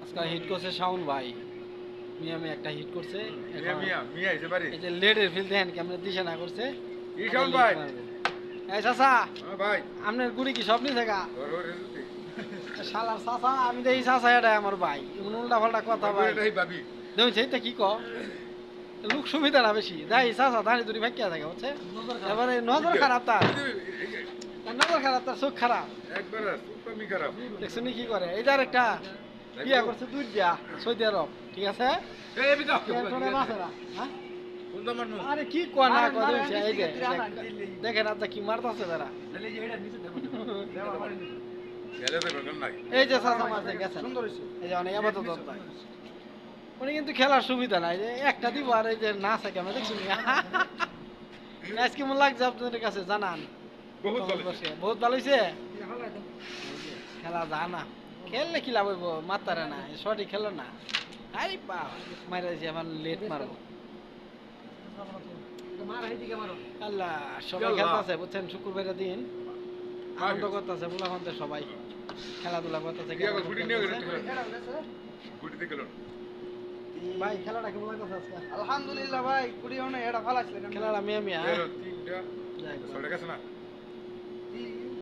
আজকে হিট করছে শাওন ভাই। মিয়া মিয়া একটা হিট করছে। মিয়া এসে পারি। এই যে লেডের ফিল দেখেন কেমনে দিশা না করছে। এই শাওন ভাই। এই চাচা, হ্যাঁ ভাই। আপনার গুড়ি কি সব নিছে গা? শালার চাচা, আমি দেখি চাচা এটা আমার ভাই। এমন উল্টা পাল্টা কথা ভাই। এটাই ভাবি। দেখুন সেইটা কি ক? লোক সুবিধা না বেশি। যাই চাচা দাঁড়ি দুরি ভাগ্যা থাকে বুঝছে? এবারে নজর খারাপ তার। নজর খারাপ তার, চোখ খারাপ। একবার সুপামি খারাপ। দেখছো নি কি করে? এই যে আরেকটা বিয়া করছে দুই বিয়া সৌদি আরব, ঠিক আছে? এই এবি দাও। পেট্রোলে বাঁচে না, হ্যাঁ? কোনটা মানুষ? আরে কি কয় না কয় দেখছে, এই যে দেখেন আপনি কি মারতাছে তারা। গেলে তো বেতন নাই। এই যে চাচা মারতে গেছে, এই যে অনেক আপাতত দরকার। উনি কিন্তু খেলার সুবিধা নাই, যে একটা দিব আর এই যে নাচে কেমন দেখছেন? ম্যাচ কেমন লাগছে আপনাদের কাছে জানান। বহুত ভালো। বহুত ভালো হয়েছে। খেলা জানা খেললে কি লাভ হইব, মাতারে না সঠিক খেলো না। আরে বাপ মারাইছি, আমার লেট মারবো। আল্লাহ সবাই খেলতেছে বুঝছেন, শুক্রবারের দিন আনন্দ করতেছে মুলাফান্তে, সবাই খেলাধুলা করতেছে। ভাই খেলাটা কেমন লাগতেছে আজকে? আলহামদুলিল্লাহ ভাই, কুড়ি এটা ভালো আছে। খেলাটা মিয়া মিয়া। তিনটা। ছয়টা গেছে না?